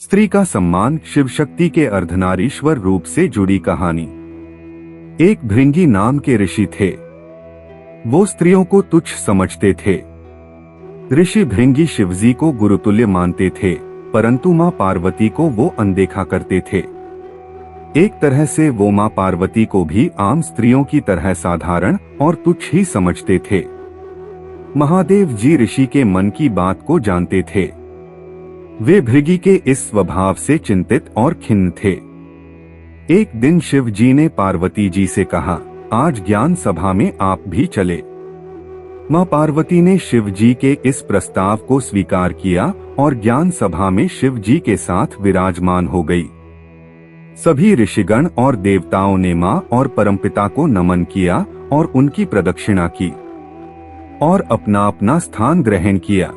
स्त्री का सम्मान शिव शक्ति के अर्धनारीश्वर रूप से जुड़ी कहानी। एक भृंगी नाम के ऋषि थे। वो स्त्रियों को तुच्छ समझते थे। ऋषि भृंगी शिवजी को गुरुतुल्य मानते थे, परंतु मां पार्वती को वो अनदेखा करते थे। एक तरह से वो मां पार्वती को भी आम स्त्रियों की तरह साधारण और तुच्छ ही समझते थे। महादेव जी ऋषि के मन की बात को जानते थे। वे भृंगी के इस स्वभाव से चिंतित और खिन्न थे। एक दिन शिव जी ने पार्वती जी से कहा, आज ज्ञान सभा में आप भी चले। मां पार्वती ने शिव जी के इस प्रस्ताव को स्वीकार किया और ज्ञान सभा में शिव जी के साथ विराजमान हो गई। सभी ऋषिगण और देवताओं ने मां और परमपिता को नमन किया और उनकी प्रदक्षिणा की और अपना अपना स्थान ग्रहण किया।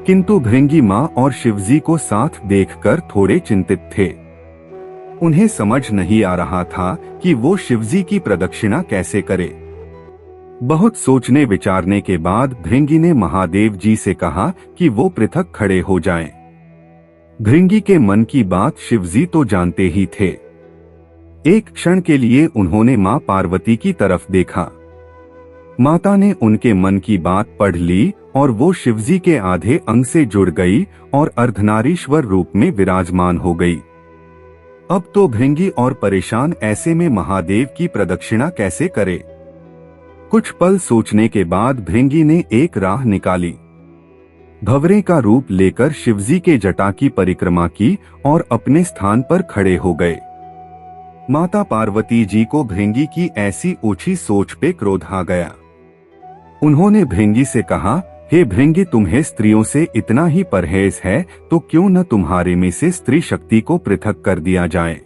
किंतु भृंगी मां और शिवजी को साथ देखकर थोड़े चिंतित थे। उन्हें समझ नहीं आ रहा था कि वो शिवजी की प्रदक्षिणा कैसे करे। बहुत सोचने विचारने के बाद भृंगी ने महादेव जी से कहा कि वो पृथक खड़े हो जाएं। भृंगी के मन की बात शिवजी तो जानते ही थे। एक क्षण के लिए उन्होंने मां पार्वती की तरफ देखा। माता ने उनके मन की बात पढ़ ली और वो शिवजी के आधे अंग से जुड़ गई और अर्धनारीश्वर रूप में विराजमान हो गई। अब तो भृंगी और परेशान, ऐसे में महादेव की प्रदक्षिणा कैसे करे। कुछ पल सोचने के बाद भृंगी ने एक राह निकाली। भंवरे का रूप लेकर शिवजी के जटा की परिक्रमा की और अपने स्थान पर खड़े हो गए। माता पार्वती जी को भृंगी की ऐसी ऊंची सोच पे क्रोध आ गया। उन्होंने भृंगी से कहा, हे भृंगी, तुम्हें स्त्रियों से इतना ही परहेज है तो क्यों न तुम्हारे में से स्त्री शक्ति को पृथक कर दिया जाए।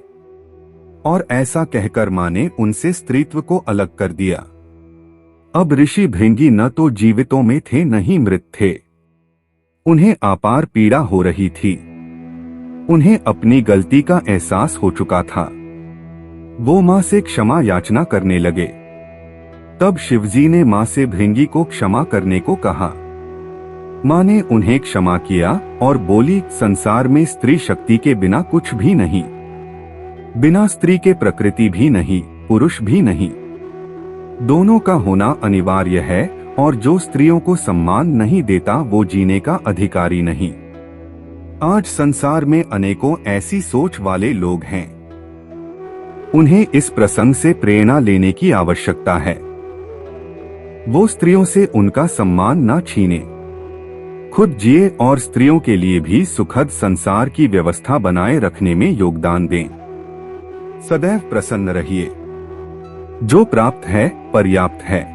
और ऐसा कहकर मां ने उनसे स्त्रीत्व को अलग कर दिया। अब ऋषि भृंगी न तो जीवितों में थे न ही मृत थे। उन्हें अपार पीड़ा हो रही थी। उन्हें अपनी गलती का एहसास हो चुका था। वो मां से क्षमा याचना करने लगे। तब शिवजी ने मां से भृंगी को क्षमा करने को कहा। मां ने उन्हें क्षमा किया और बोली, संसार में स्त्री शक्ति के बिना कुछ भी नहीं। बिना स्त्री के प्रकृति भी नहीं, पुरुष भी नहीं। दोनों का होना अनिवार्य है और जो स्त्रियों को सम्मान नहीं देता वो जीने का अधिकारी नहीं। आज संसार में अनेकों ऐसी सोच वाले लोग हैं। उन्हें इस प्रसंग से प्रेरणा लेने की आवश्यकता है। वो स्त्रियों से उनका सम्मान न छीने, खुद जिए और स्त्रियों के लिए भी सुखद संसार की व्यवस्था बनाए रखने में योगदान दें। सदैव प्रसन्न रहिए। जो प्राप्त है पर्याप्त है।